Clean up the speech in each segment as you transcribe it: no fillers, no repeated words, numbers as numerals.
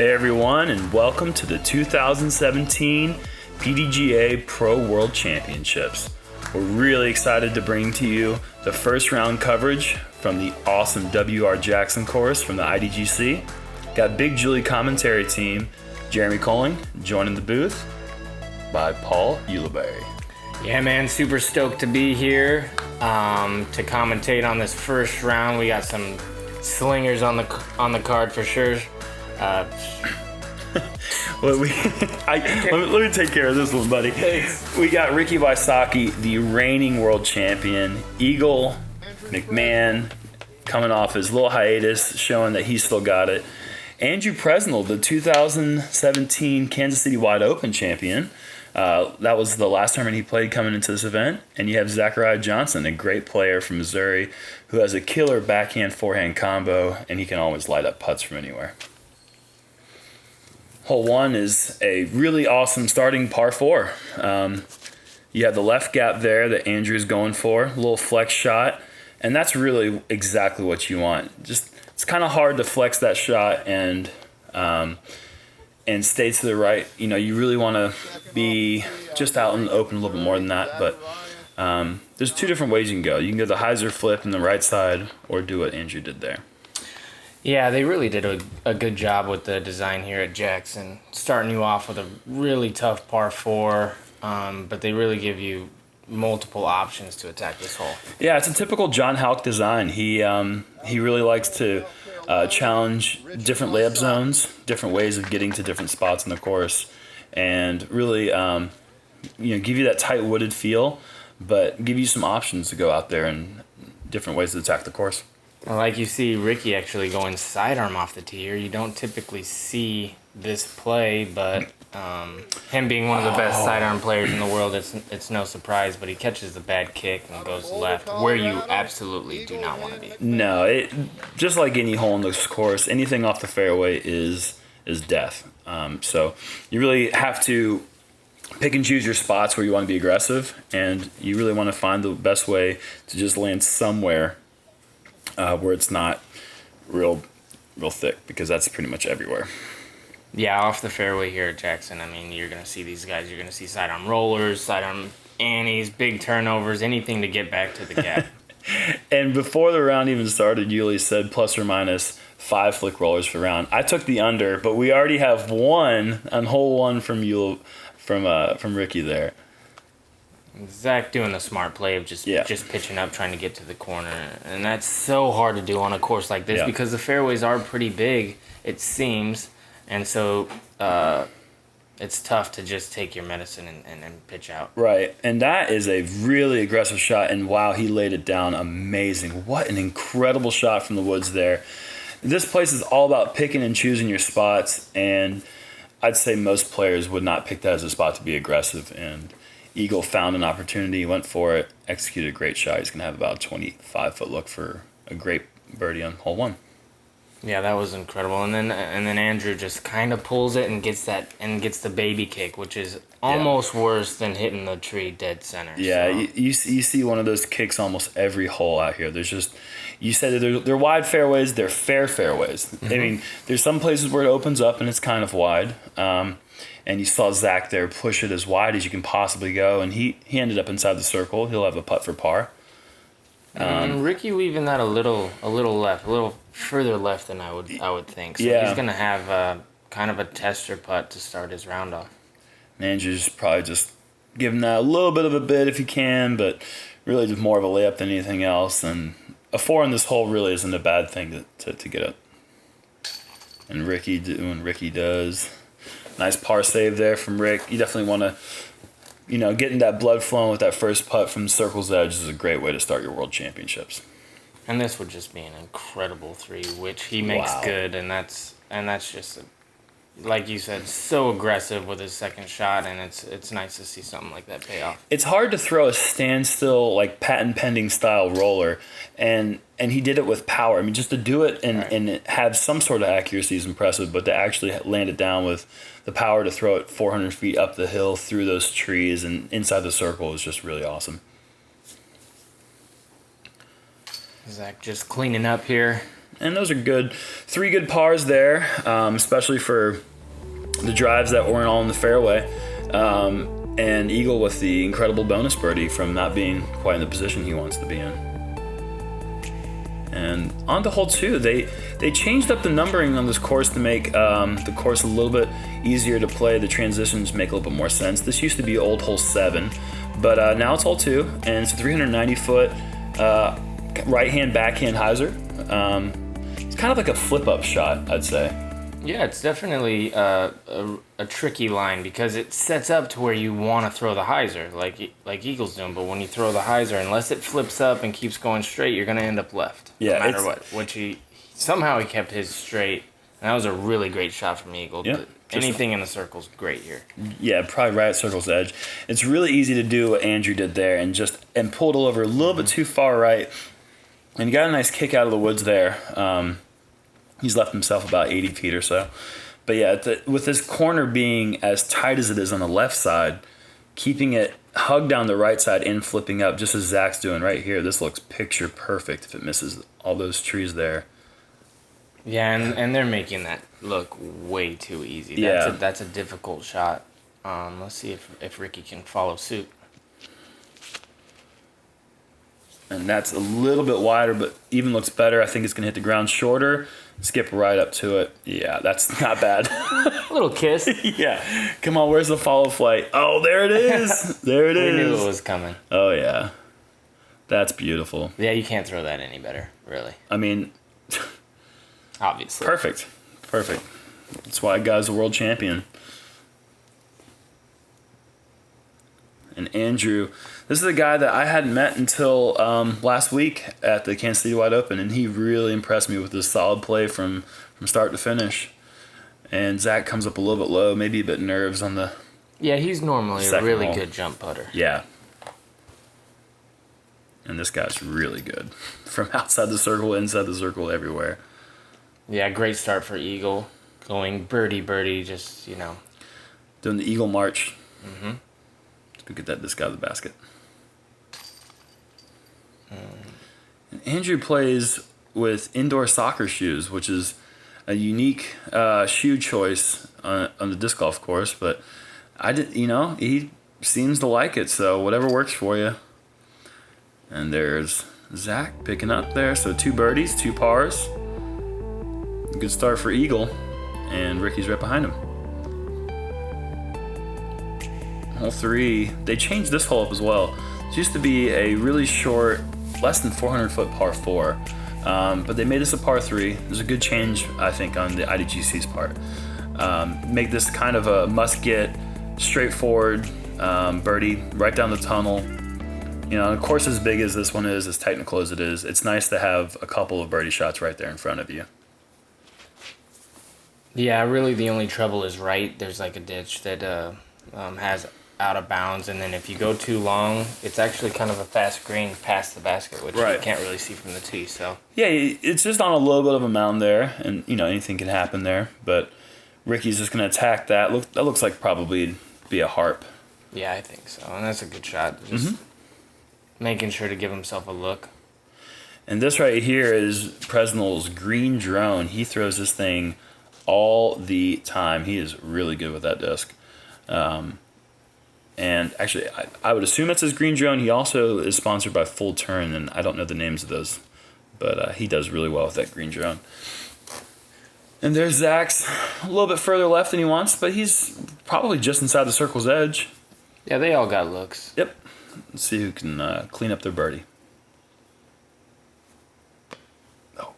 Hey everyone, and welcome to the 2017 PDGA Pro World Championships. We're really excited to bring to you the first round coverage from the awesome W.R. Jackson course from the IDGC. Got Big Julie commentary team, Jeremy Koling, joining the booth by Paul Ulibarri. Yeah, man, super stoked to be here to commentate on this first round. We got some slingers on the card for sure. Well, let me take care of this one, buddy. Thanks. We got Ricky Wysocki, the reigning world champion. Eagle, McMahon, coming off his little hiatus, showing that he's still got it. Andrew Presnell, the 2017 Kansas City Wide Open champion. That was the last tournament he played coming into this event. And you have Zackeriath Johnson, a great player from Missouri, who has a killer backhand-forehand combo, and he can always light up putts from anywhere. Hole 1 is a really awesome starting par 4. You have the left gap there that Andrew's going for, a little flex shot, and that's really exactly what you want. Just it's kind of hard to flex that shot and stay to the right. You know, you really want to be just out in the open a little bit more than that, but there's two different ways you can go. You can go the hyzer flip in the right side or do what Andrew did there. Yeah, they really did a good job with the design here at Jackson, starting you off with a really tough par 4, but they really give you multiple options to attack this hole. Yeah, it's a typical John Houck design. He really likes to challenge different layup zones, different ways of getting to different spots in the course, and really give you that tight wooded feel, but give you some options to go out there and different ways to attack the course. Like you see Ricky actually going sidearm off the tee here. You don't typically see this play, but him being one of the best sidearm players in the world, it's no surprise, but he catches the bad kick and goes left, where you absolutely do not want to be. No, just like any hole in this course, anything off the fairway is death. So you really have to pick and choose your spots where you want to be aggressive, and you really want to find the best way to just land somewhere where it's not real thick, because that's pretty much everywhere. Yeah, off the fairway here at Jackson, I mean, you're going to see these guys. You're going to see sidearm rollers, sidearm annies, big turnovers, anything to get back to the gap. And before the round even started, Yuli said plus or minus 5 flick rollers for round. I took the under, but we already have one on hole 1 from Ricky there. Zach doing the smart play of just pitching up, trying to get to the corner. And that's so hard to do on a course like this because the fairways are pretty big, it seems. And so it's tough to just take your medicine and pitch out. Right. And that is a really aggressive shot. And wow, he laid it down amazing. What an incredible shot from the woods there. This place is all about picking and choosing your spots. And I'd say most players would not pick that as a spot to be aggressive. And Eagle found an opportunity, went for it, executed a great shot. He's going to have about a 25-foot look for a great birdie on hole 1. Yeah, that was incredible. And then Andrew just kind of pulls it and gets the baby kick, which is almost worse than hitting the tree dead center. Yeah, so. you see one of those kicks almost every hole out here. There's just, you said that they're wide fairways, they're fair fairways. Mm-hmm. I mean, there's some places where it opens up and it's kind of wide. And you saw Zach there push it as wide as you can possibly go, and he ended up inside the circle. He'll have a putt for par. And Ricky leaving that a little left, a little further left than I would think. So he's gonna have kind of a tester putt to start his round off. Andrew's probably just giving that a little bit of a bid if he can, but really just more of a layup than anything else. And a 4 in this hole really isn't a bad thing to get up. And Ricky doing Ricky does. Nice par save there from Rick. You definitely want to, getting that blood flowing with that first putt from circle's edge is a great way to start your world championships. And this would just be an incredible 3, which he makes good, and that's just like you said, so aggressive with his second shot, and it's nice to see something like that pay off. It's hard to throw a standstill, like patent pending style roller, and he did it with power. I mean, just to do it and have some sort of accuracy is impressive, but to actually land it down with the power to throw it 400 feet up the hill through those trees and inside the circle is just really awesome. Zach just cleaning up here. And those are good. 3 good pars there, especially for the drives that weren't all in the fairway. And Eagle with the incredible bonus birdie from not being quite in the position he wants to be in. And on to hole 2, they changed up the numbering on this course to make the course a little bit easier to play. The transitions make a little bit more sense. This used to be old hole 7, but now it's hole 2, and it's a 390-foot right-hand, backhand hyzer. It's kind of like a flip-up shot, I'd say. Yeah, it's definitely a tricky line because it sets up to where you want to throw the hyzer, like Eagle's doing. But when you throw the hyzer, unless it flips up and keeps going straight, you're going to end up left. Yeah, no matter what. Which somehow he kept his straight, and that was a really great shot from Eagle. Yeah, anything in the circle's great here. Yeah, probably right at circle's edge. It's really easy to do what Andrew did there and pulled it over a little bit too far right, and he got a nice kick out of the woods there. He's left himself about 80 feet or so. But yeah, with this corner being as tight as it is on the left side, keeping it hugged down the right side and flipping up, just as Zach's doing right here, this looks picture perfect if it misses all those trees there. Yeah, and they're making that look way too easy. That's a difficult shot. Let's see if Ricky can follow suit. And that's a little bit wider, but even looks better. I think it's going to hit the ground shorter. Skip right up to it. Yeah, that's not bad. A little kiss. Yeah. Come on, where's the FollowFlight? Oh, there it is. There it is. We knew it was coming. Oh, yeah. That's beautiful. Yeah, you can't throw that any better, really. I mean... Obviously. Perfect. That's why Guy's the world champion. And Andrew, this is a guy that I hadn't met until last week at the Kansas City Wide Open, and he really impressed me with his solid play from start to finish. And Zach comes up a little bit low, maybe a bit nerves on the Yeah, he's normally a really good jump putter. Yeah. And this guy's really good. From outside the circle, inside the circle, everywhere. Yeah, great start for Eagle. Going birdie, just, Doing the Eagle March. Mm-hmm. Go get this guy the basket. And Andrew plays with indoor soccer shoes, which is a unique shoe choice on the disc golf course. But he seems to like it, so whatever works for you. And there's Zach picking up there. So 2 birdies, 2 pars. Good start for Eagle, and Ricky's right behind him. Hole 3, they changed this hole up as well. It used to be a really short, less than 400-foot par 4, but they made this a par 3. There's a good change, I think, on the IDGC's part. Make this kind of a must-get, straightforward birdie right down the tunnel. A course as big as this one is, as technical as it is, it's nice to have a couple of birdie shots right there in front of you. Yeah, really the only trouble is right. There's like a ditch that has out of bounds, and then if you go too long, it's actually kind of a fast green past the basket, which you can't really see from the tee. So yeah, it's just on a little bit of a mound there, and anything can happen there. But Ricky's just going to attack that. That looks like probably be a harp. Yeah, I think so, and that's a good shot. Just making sure to give himself a look. And this right here is Presnell's green drone. He throws this thing all the time. He is really good with that disc. And actually, I would assume it's his green drone. He also is sponsored by Full Turn, and I don't know the names of those, but he does really well with that green drone. And there's Zach's a little bit further left than he wants, but he's probably just inside the circle's edge. Yeah, they all got looks. Yep. Let's see who can clean up their birdie. Oh.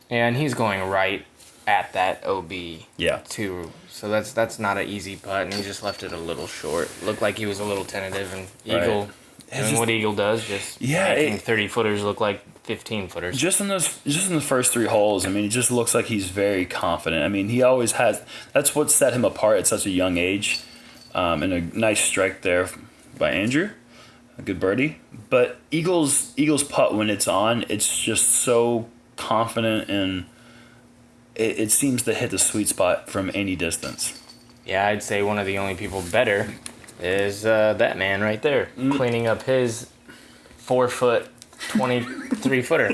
And he's going right at that OB. Yeah. Too. So that's not an easy putt, and he just left it a little short. Looked like he was a little tentative, and Eagle doing what Eagle does, just making 30-footers look like 15-footers. Just in the first 3 holes, I mean, it just looks like he's very confident. I mean, he always has. That's what set him apart at such a young age. And a nice strike there by Andrew, a good birdie. But Eagle's putt, when it's on, it's just so confident, and it seems to hit the sweet spot from any distance. Yeah, I'd say one of the only people better is that man right there, cleaning up his 4-foot, 23-footer.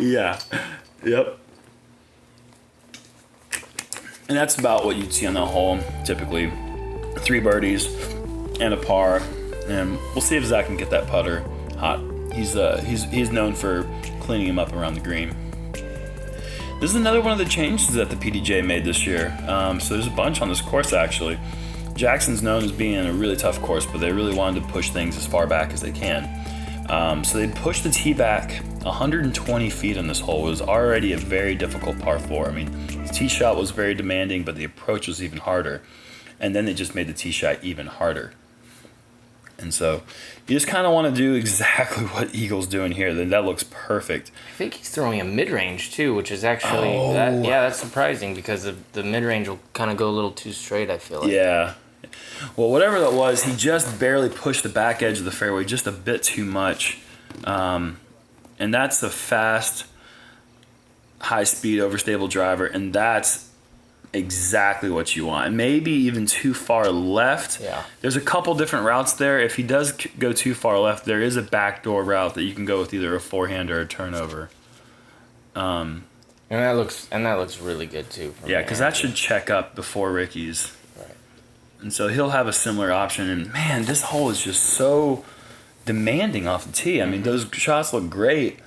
Yeah. Yep. And that's about what you'd see on the hole, typically. 3 birdies and a par. And we'll see if Zack can get that putter hot. He's known for cleaning him up around the green. This is another one of the changes that the PDGA made this year. So there's a bunch on this course, actually. Jackson's known as being a really tough course, but they really wanted to push things as far back as they can. So they pushed the tee back 120 feet on this hole. It was already a very difficult par 4. I mean, the tee shot was very demanding, but the approach was even harder. And then they just made the tee shot even harder. And so you just kind of want to do exactly what Eagle's doing here. Then that looks perfect. I think he's throwing a mid-range too, which is actually that's surprising because the mid-range will kind of go a little too straight, I feel like. Yeah. Well, whatever that was, he just barely pushed the back edge of the fairway just a bit too much. And that's a fast, high-speed, overstable driver, and that's exactly what you want. Maybe even too far left. Yeah. There's a couple different routes there. If he does go too far left, there is a backdoor route that you can go with either a forehand or a turnover. And that looks really good too. Yeah, because that should check up before Ricky's. Right. And so he'll have a similar option. And man, this hole is just so demanding off the tee. I mean, those shots look great,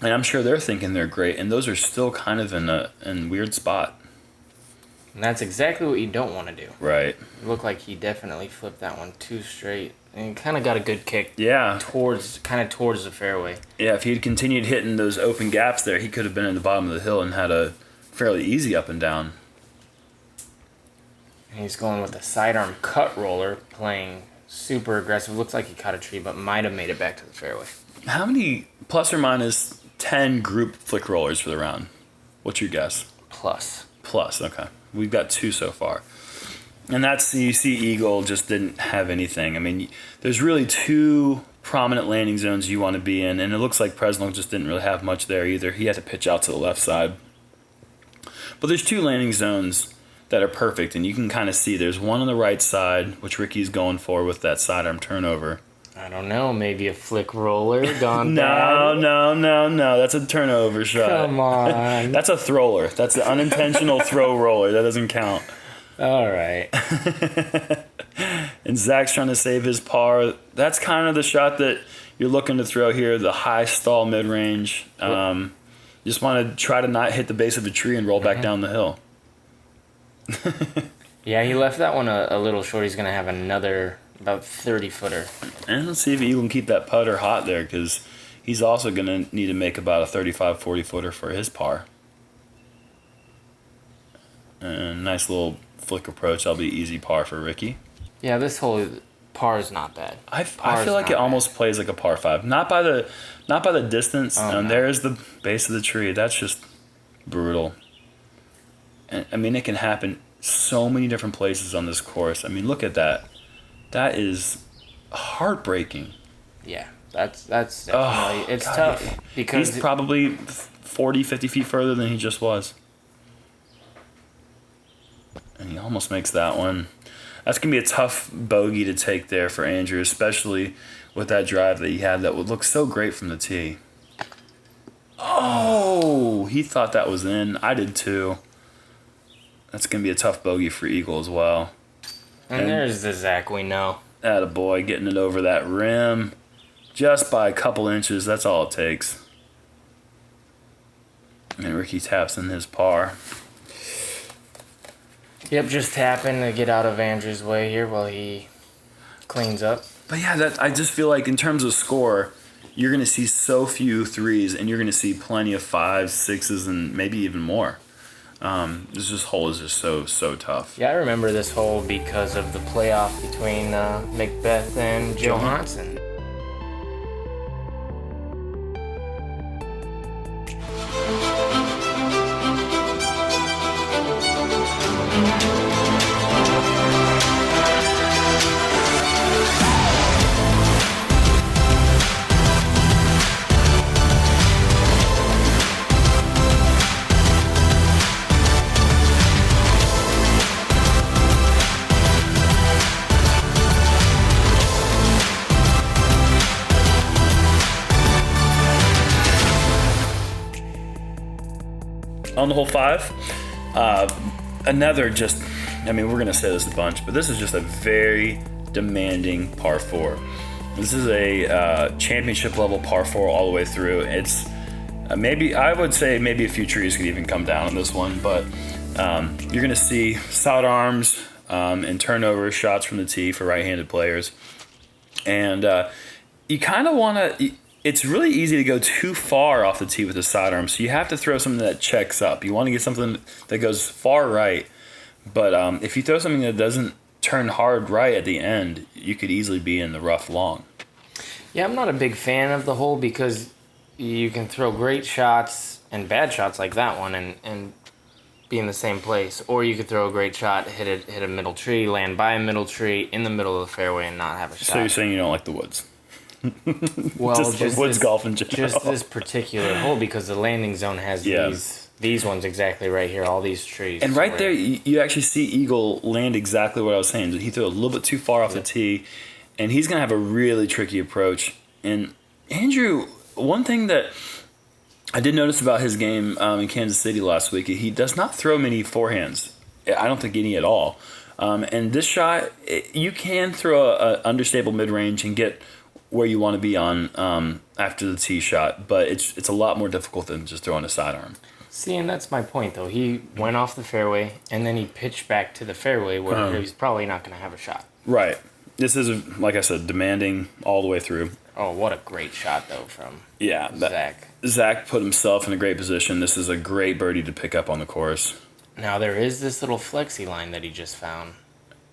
and I'm sure they're thinking they're great. And those are still kind of in a weird spot. And that's exactly what you don't want to do. Right. It looked like he definitely flipped that one too straight. And kind of got a good kick towards the fairway. Yeah, if he had continued hitting those open gaps there, he could have been in the bottom of the hill and had a fairly easy up and down. And he's going with a sidearm cut roller, playing super aggressive. Looks like he caught a tree, but might have made it back to the fairway. How many plus or minus 10 group flick rollers for the round? What's your guess? Plus, okay. We've got 2 so far. And that's, you see Eagle just didn't have anything. I mean, there's really 2 prominent landing zones you want to be in, and it looks like Presnell just didn't really have much there either. He had to pitch out to the left side. But there's 2 landing zones that are perfect, and you can kind of see there's one on the right side, which Ricky's going for with that sidearm turnover. I don't know, maybe a flick roller gone No. That's a turnover shot. Come on. That's a thrower. That's an unintentional throw roller. That doesn't count. All right. And Zack's trying to save his par. That's kind of the shot that you're looking to throw here, the high stall mid-range. Just want to try to not hit the base of a tree and roll back down the hill. Yeah, he left that one a little short. He's going to have another about 30-footer. And let's see if he can keep that putter hot there, because he's also going to need to make about a 35, 40-footer for his par. And nice little flick approach. That'll be easy par for Ricky. Yeah, this whole par is not bad. I feel like it almost plays like a par 5. Not by the distance. No. There's the base of the tree. That's just brutal. And I mean, it can happen so many different places on this course. I mean, look at that. That is heartbreaking. Yeah, that's definitely it's tough because he's probably 40, 50 feet further than he just was. And he almost makes that one. That's going to be a tough bogey to take there for Andrew, especially with that drive that he had that would look so great from the tee. Oh, he thought that was in. I did too. That's going to be a tough bogey for Eagle as well. And there's the Zack we know. Attaboy, getting it over that rim just by a couple inches. That's all it takes. And Ricky taps in his par. Yep, just tapping to get out of Andrew's way here while he cleans up. But yeah, I just feel like in terms of score, you're going to see so few 3s, and you're going to see plenty of 5s, 6s, and maybe even more. This hole is just so tough. Yeah, I remember this hole because of the playoff between Macbeth and Johansson. on the hole 5. Another just, I mean, we're going to say this a bunch, but this is just a very demanding par 4. This is a championship level par 4 all the way through. It's maybe, I would say maybe a few trees could even come down on this one, but you're going to see sidearms and turnover shots from the tee for right-handed players. And you kind of want to, it's really easy to go too far off the tee with the sidearm, so you have to throw something that checks up. You want to get something that goes far right, but if you throw something that doesn't turn hard right at the end, you could easily be in the rough long. Yeah, I'm not a big fan of the hole because you can throw great shots and bad shots like that one and be in the same place. Or you could throw a great shot, hit a middle tree, land by a middle tree in the middle of the fairway and not have a shot. So you're saying you don't like the woods? Well, just woods golf in general. Just this particular hole because the landing zone has these ones exactly right here, all these trees. And right there, you actually see Eagle land exactly what I was saying. He threw a little bit too far off the tee, and he's going to have a really tricky approach. And Andrew, one thing that I did notice about his game in Kansas City last week, he does not throw many forehands. I don't think any at all. And this shot, you can throw an understable mid-range and get where you want to be on after the tee shot, but it's a lot more difficult than just throwing a sidearm. See, and that's my point, though. He went off the fairway, and then he pitched back to the fairway where he's probably not going to have a shot. Right. This is, like I said, demanding all the way through. Oh, what a great shot, though, from Zack. Zack put himself in a great position. This is a great birdie to pick up on the course. Now, there is this little flexi line that he just found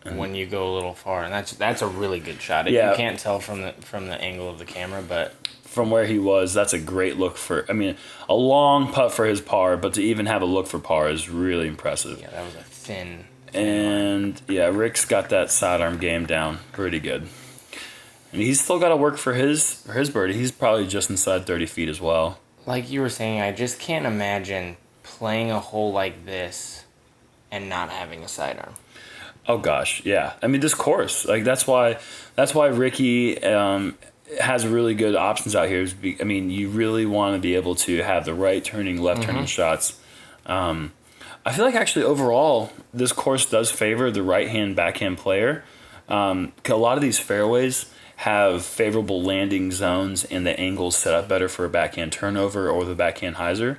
when you go a little far, and that's a really good shot. You can't tell from the angle of the camera, but from where he was, that's a great look for, I mean, a long putt for his par, but to even have a look for par is really impressive. Yeah, that was a thin and line. Rick's got that sidearm game down pretty good. And he's still got to work for his birdie. He's probably just inside 30 feet as well. Like you were saying, I just can't imagine playing a hole like this and not having a sidearm. Oh gosh, yeah. I mean, this course, like that's why Ricky has really good options out here. I mean, you really want to be able to have the right turning, left turning shots. I feel like actually overall, this course does favor the right hand backhand player. A lot of these fairways have favorable landing zones and the angles set up better for a backhand turnover or the backhand hyzer.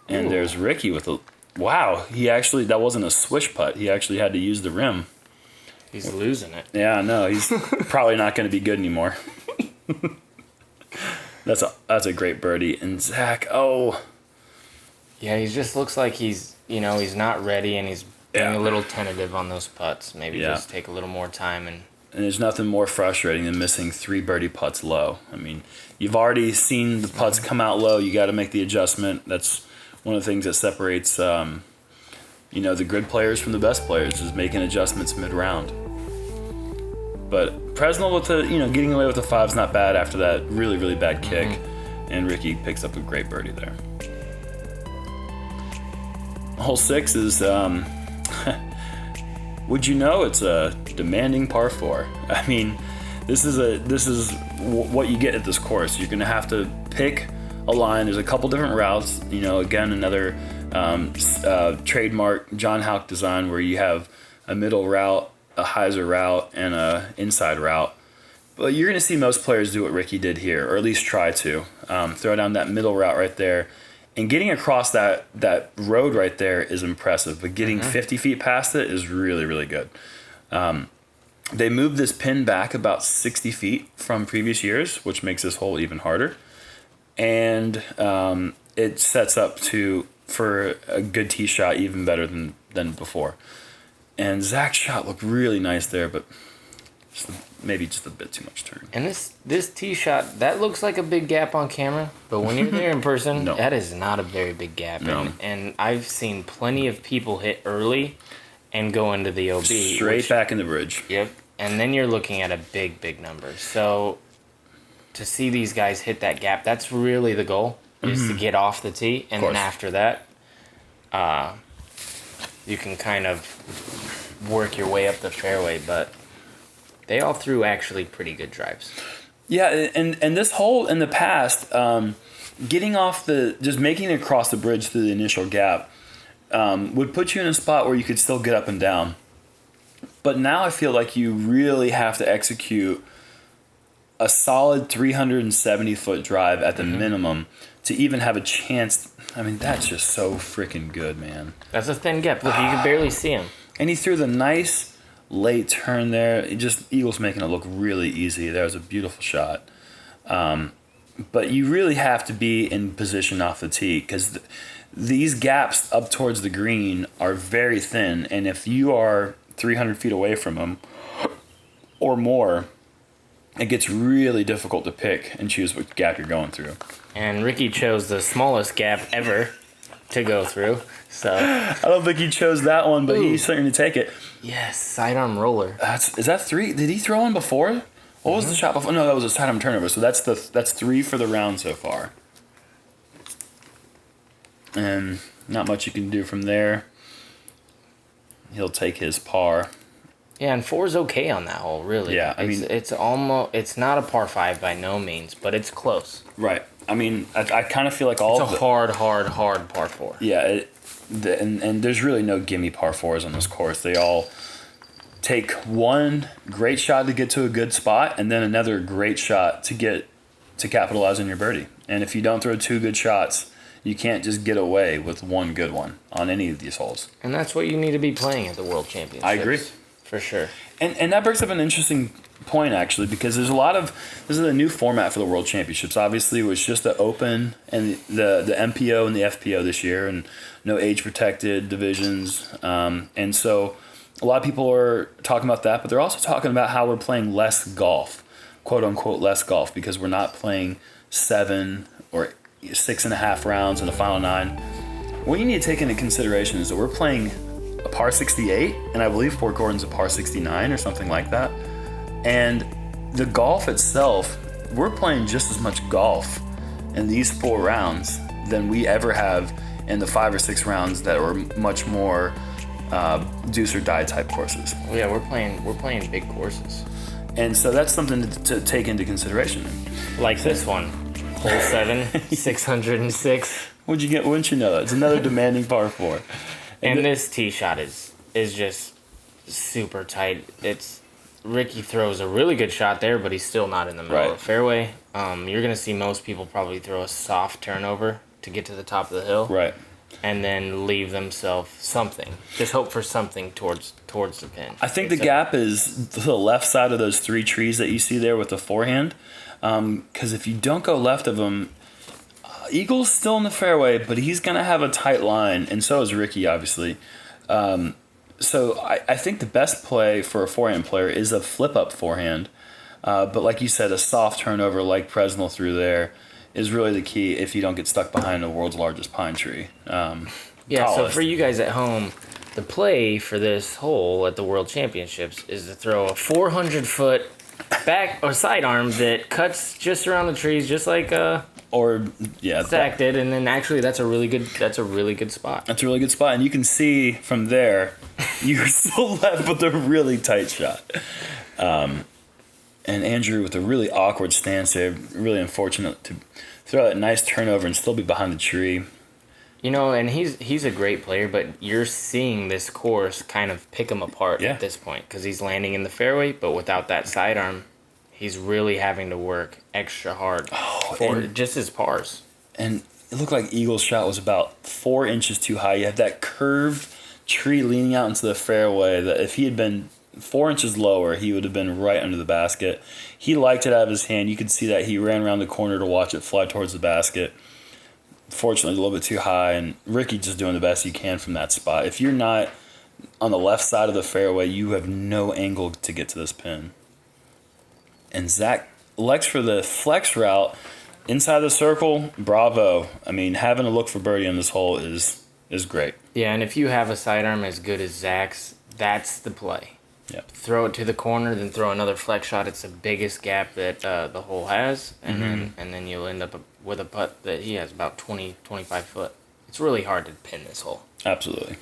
And there's Ricky with a. Wow, that wasn't a swish putt. He actually had to use the rim. He's losing it. Yeah, no, he's probably not going to be good anymore. That's a great birdie. And Zack, yeah, he just looks like he's not ready and he's being a little tentative on those putts. Maybe just take a little more time and there's nothing more frustrating than missing 3 birdie putts low. I mean, you've already seen the putts come out low. You got to make the adjustment. That's one of the things that separates, the good players from the best players is making adjustments mid-round. But Presnell with getting away with the 5's not bad after that really, really bad kick, and Ricky picks up a great birdie there. Hole 6 is, would you know it's a demanding par 4? I mean, this is what you get at this course. You're going to have to pick a line. There's a couple different routes. Again, another trademark John Houck design where you have a middle route, a hyzer route, and a inside route. But you're going to see most players do what Ricky did here, or at least try to. Throw down that middle route right there. And getting across that road right there is impressive. But getting 50 feet past it is really, really good. They moved this pin back about 60 feet from previous years, which makes this hole even harder. And it sets up for a good tee shot even better than before. And Zack's shot looked really nice there, but maybe just a bit too much turn. And this tee shot, that looks like a big gap on camera, but when you're there in person, that is not a very big gap. No. And I've seen plenty of people hit early and go into the OB. Straight back in the bridge. Yep. And then you're looking at a big, big number. So to see these guys hit that gap, that's really the goal, is to get off the tee. And then after that, you can kind of work your way up the fairway. But they all threw actually pretty good drives. Yeah, and this hole in the past, getting off just making it across the bridge through the initial gap would put you in a spot where you could still get up and down. But now I feel like you really have to execute a solid 370-foot drive at the minimum to even have a chance. I mean, that's just so freaking good, man. That's a thin gap. Look, you can barely see him. And he threw the nice late turn there. Eagles making it look really easy. That was a beautiful shot. But you really have to be in position off the tee because these gaps up towards the green are very thin. And if you are 300 feet away from them or more, it gets really difficult to pick and choose what gap you're going through. And Ricky chose the smallest gap ever to go through. So I don't think he chose that one, but he's starting to take it. Yes, sidearm roller. Is that 3? Did he throw one before? What was the shot before? No, that was a sidearm turnover. So that's 3 for the round so far. And not much you can do from there. He'll take his par. Yeah, and 4 is okay on that hole, really. Yeah, it's not a par 5 by no means, but it's close. Right. I mean, I kind of feel like it's a hard par 4. Yeah, and there's really no gimme par 4s on this course. They all take one great shot to get to a good spot, and then another great shot to capitalize on your birdie. And if you don't throw 2 good shots, you can't just get away with one good one on any of these holes. And that's what you need to be playing at the World Championships. I agree. For sure. And that brings up an interesting point, actually, because there's this is a new format for the World Championships. Obviously, it was just the Open and the MPO and the FPO this year, and no age-protected divisions. And so a lot of people are talking about that, but they're also talking about how we're playing less golf, quote-unquote less golf, because we're not playing 7 or 6.5 rounds in the final 9. What you need to take into consideration is that we're playing a par 68, and I believe Port Gordon's a par 69 or something like that. And the golf itself, we're playing just as much golf in these 4 rounds than we ever have in the 5 or 6 rounds that were much more deuce or die type courses. Yeah, we're playing big courses, and so that's something to take into consideration. Like this one, hole 7, 606. Wouldn't you know that? It's another demanding par 4. And this tee shot is just super tight. Ricky throws a really good shot there, but he's still not in the middle of the fairway. You're going to see most people probably throw a soft turnover to get to the top of the hill. Right. And then leave themselves something. Just hope for something towards the pin. I think the gap is to the left side of those 3 trees that you see there with the forehand. Because if you don't go left of them, Eagle's still in the fairway, but he's going to have a tight line, and so is Ricky, obviously. So I think the best play for a forehand player is a flip-up forehand. But like you said, a soft turnover like Presnell threw there is really the key if you don't get stuck behind the world's largest pine tree. So for you guys at home, the play for this hole at the World Championships is to throw a 400-foot back or sidearm that cuts just around the trees, just like Zack did, and then actually that's a really good spot. That's a really good spot, and you can see from there you're still left with a really tight shot. And Andrew with a really awkward stance there, really unfortunate to throw that nice turnover and still be behind the tree. You know, and he's a great player, but you're seeing this course kind of pick him apart at this point because he's landing in the fairway, but without that sidearm, he's really having to work extra hard for just his pars. And it looked like Eagle's shot was about 4 inches too high. You had that curved tree leaning out into the fairway that if he had been 4 inches lower, he would have been right under the basket. He liked it out of his hand. You could see that he ran around the corner to watch it fly towards the basket. Fortunately, a little bit too high, and Ricky just doing the best he can from that spot. If you're not on the left side of the fairway, you have no angle to get to this pin. And Zack elects for the flex route inside the circle. Bravo. I mean, having a look for birdie on this hole is great. Yeah, and if you have a sidearm as good as Zack's, that's the play. Yep. Throw it to the corner, then throw another flex shot. It's the biggest gap that the hole has, and then you'll end up with a putt that he has about 20, 25 foot. It's really hard to pin this hole. Absolutely.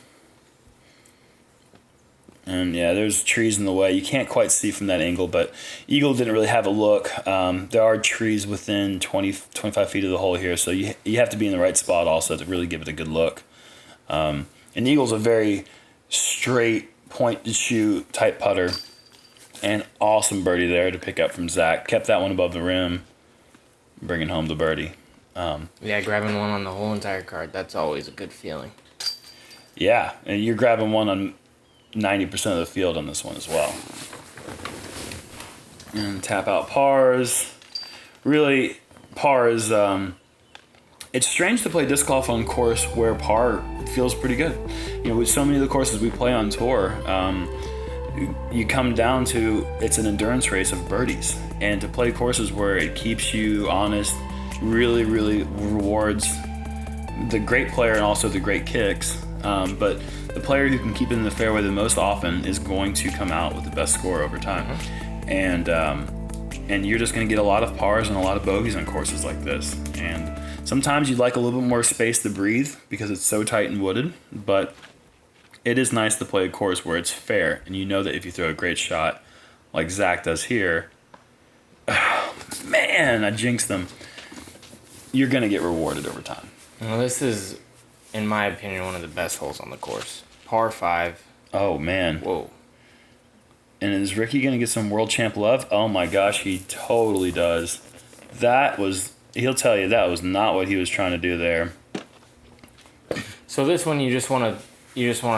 And yeah, there's trees in the way. You can't quite see from that angle, but Eagle didn't really have a look. There are trees within 25 feet of the hole here, so you have to be in the right spot also to really give it a good look. And Eagle's a very straight point and shoot type putter. And awesome birdie there to pick up from Zach. Kept that one above the rim, bringing home the birdie. Yeah, grabbing one on the whole entire card, that's always a good feeling. Yeah, and you're grabbing one on 90% of the field on this one as well. And tap out pars. Really, par is... it's strange to play disc golf on course where par feels pretty good. You know, with so many of the courses we play on tour, you come down to it's an endurance race of birdies. And to play courses where it keeps you honest, really, really rewards the great player and also the great kicks. But the player who can keep it in the fairway the most often is going to come out with the best score over time. And you're just going to get a lot of pars and a lot of bogeys on courses like this. And sometimes you'd like a little bit more space to breathe because it's so tight and wooded, but it is nice to play a course where it's fair and you know that if you throw a great shot like Zach does here, oh, man, I jinxed them. You're going to get rewarded over time. Well, this is, in my opinion, one of the best holes on the course. Par 5. Oh, man. Whoa. And is Ricky going to get some world champ love? Oh, my gosh, he totally does. He'll tell you that was not what he was trying to do there. So this one, you just want to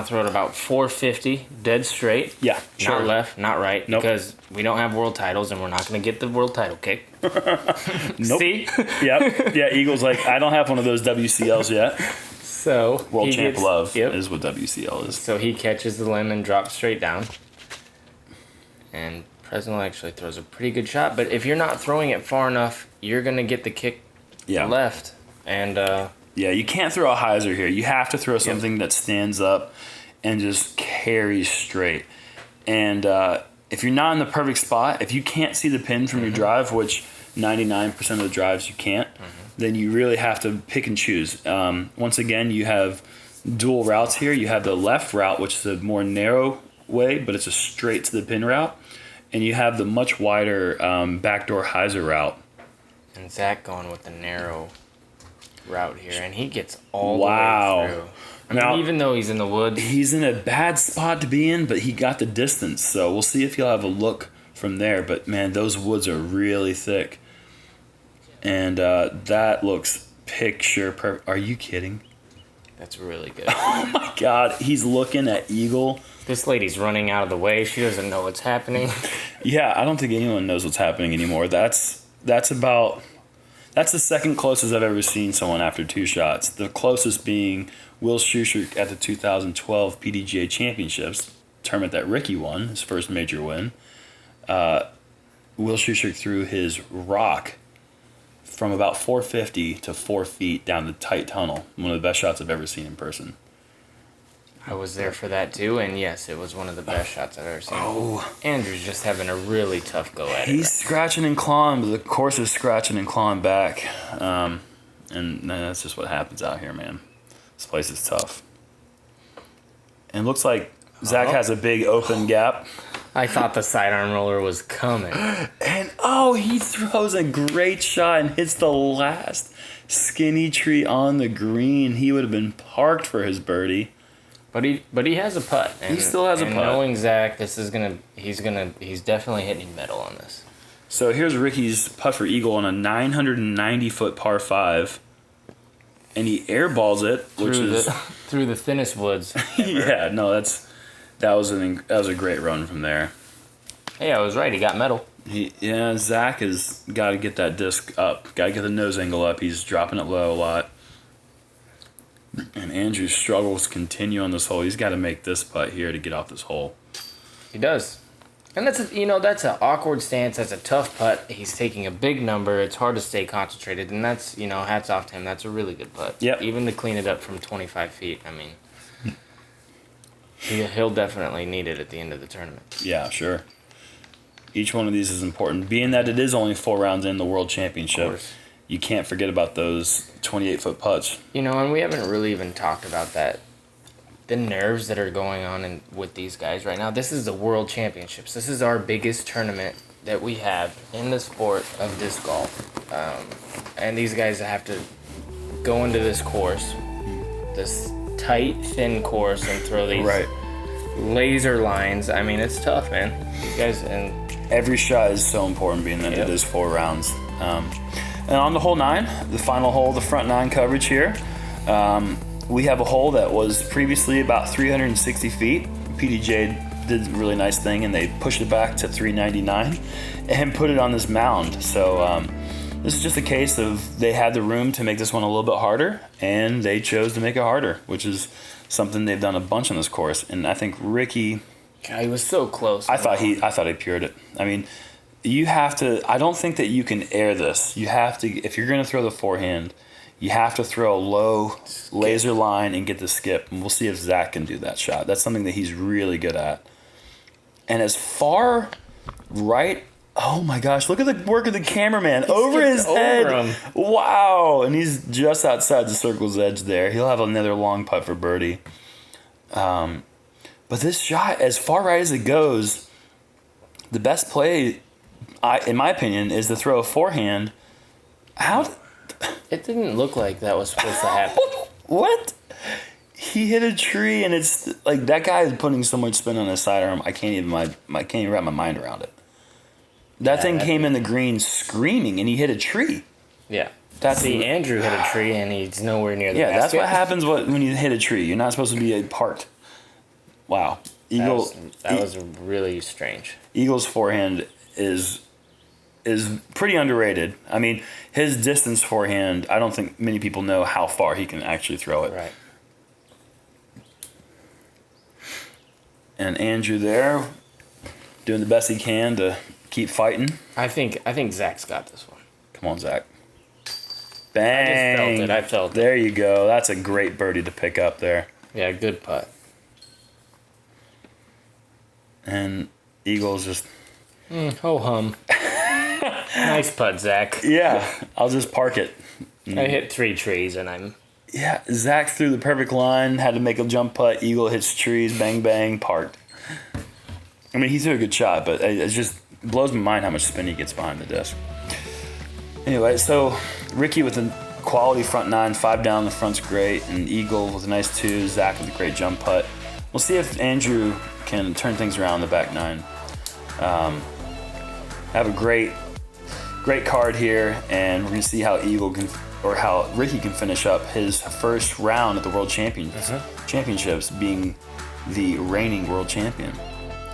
throw it about 450, dead straight. Yeah, sure. Not left, not right, nope. Because we don't have world titles and we're not going to get the world title kick. Nope. See? Yep. Yeah, Eagle's like, I don't have one of those WCLs yet. So world champ love is what WCL is. So he catches the limb and drops straight down. And Presnell actually throws a pretty good shot, but if you're not throwing it far enough, you're going to get the kick left. And yeah, you can't throw a hyzer here. You have to throw something that stands up and just carries straight. And if you're not in the perfect spot, if you can't see the pin from your drive, which 99% of the drives you can't, then you really have to pick and choose. Once again, you have dual routes here. You have the left route, which is a more narrow way, but it's a straight to the pin route. And you have the much wider backdoor hyzer route. And Zach going with the narrow route here, and he gets all the way through. I mean, now, even though he's in the woods, he's in a bad spot to be in, but he got the distance, so we'll see if he'll have a look from there. But man, those woods are really thick, and that looks picture perfect. Are you kidding? That's really good. Oh my God, he's looking at Eagle. This lady's running out of the way. She doesn't know what's happening. Yeah, I don't think anyone knows what's happening anymore. That's the second closest I've ever seen someone after two shots. The closest being Will Schuster at the 2012 PDGA Championships, tournament that Ricky won, his first major win. Will Schuster threw his rock from about 450 to 4 feet down the tight tunnel. One of the best shots I've ever seen in person. I was there for that too, and yes, it was one of the best shots I've ever seen. Oh. Andrew's just having a really tough go at it. He's scratching and clawing, but the course is scratching and clawing back. And that's just what happens out here, man. This place is tough. And it looks like Zach has a big open gap. I thought the sidearm roller was coming. And, he throws a great shot and hits the last skinny tree on the green. He would have been parked for his birdie. But he has a putt. And, he still has a putt. Knowing Zach, he's definitely hitting metal on this. So here's Ricky's putt for eagle on a 990-foot par 5. And he airballs it, through the thinnest woods. Yeah, no, that was a great run from there. Hey, I was right. He got metal. Zach has got to get that disc up. Got to get the nose angle up. He's dropping it low a lot. And Andrew's struggles continue on this hole. He's got to make this putt here to get off this hole. He does. And that's an awkward stance. That's a tough putt. He's taking a big number. It's hard to stay concentrated. And that's, hats off to him. That's a really good putt. Yep. Even to clean it up from 25 feet. I mean, he'll definitely need it at the end of the tournament. Yeah, sure. Each one of these is important. Being that it is only 4 rounds in the World Championship, you can't forget about those 28-foot putts. And we haven't really even talked about that the nerves that are going on with these guys right now. This is the World Championships. This is our biggest tournament that we have in the sport of disc golf. And these guys have to go into this course, this tight, thin course, and throw these laser lines. I mean, it's tough, man. These guys, and every shot is so important, being that it is 4 rounds. And on the hole 9, the final hole, the front 9 coverage here, we have a hole that was previously about 360 feet. PDGA did a really nice thing, and they pushed it back to 399 and put it on this mound. So this is just a case of they had the room to make this one a little bit harder, and they chose to make it harder, which is something they've done a bunch on this course. And I think Ricky, God, he was so close. I thought he pured it. I mean, you have to. I don't think that you can air this. You have to, if you're going to throw the forehand, you have to throw a low laser line and get the skip. And we'll see if Zach can do that shot. That's something that he's really good at. And as far right, oh my gosh, look at the work of the cameraman. Over his head. Wow. And he's just outside the circle's edge there. He'll have another long putt for birdie. But this shot, as far right as it goes, the best play, in my opinion, is to throw a forehand. How? It didn't look like that was supposed to happen. What? He hit a tree, and it's like that guy is putting so much spin on his sidearm. I can't even wrap my mind around it. That thing came in the green screaming, and he hit a tree. Yeah. Andrew hit a tree, and he's nowhere near the basket. Yeah, that's what happens when you hit a tree. You're not supposed to be parked. Wow. That was really strange. Eagle's forehand is pretty underrated. I mean, his distance forehand, I don't think many people know how far he can actually throw it. Right. And Andrew there, doing the best he can to keep fighting. I think Zach's got this one. Come on, Zach. Bang. I felt it. There you go. That's a great birdie to pick up there. Yeah, good putt. And Eagle's just... ho-hum. Nice putt, Zach. Yeah, I'll just park it. I hit 3 trees, and I'm... Yeah, Zach threw the perfect line, had to make a jump putt. Eagle hits trees, bang, bang, parked. I mean, he threw a good shot, but it just blows my mind how much spin he gets behind the disc. Anyway, so Ricky with a quality front 9, 5 down, the front's great, and Eagle with a nice 2, Zach with a great jump putt. We'll see if Andrew can turn things around the back 9. Have a great card here, and we're gonna see how how Ricky can finish up his first round at the World Championships, being the reigning world champion.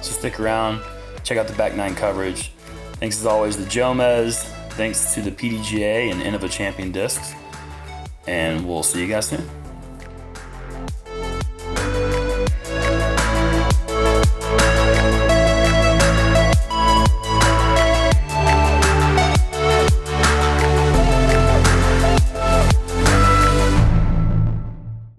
So stick around, check out the back 9 coverage. Thanks as always to Jomez. Thanks to the PDGA and Innova Champion Discs, and we'll see you guys soon.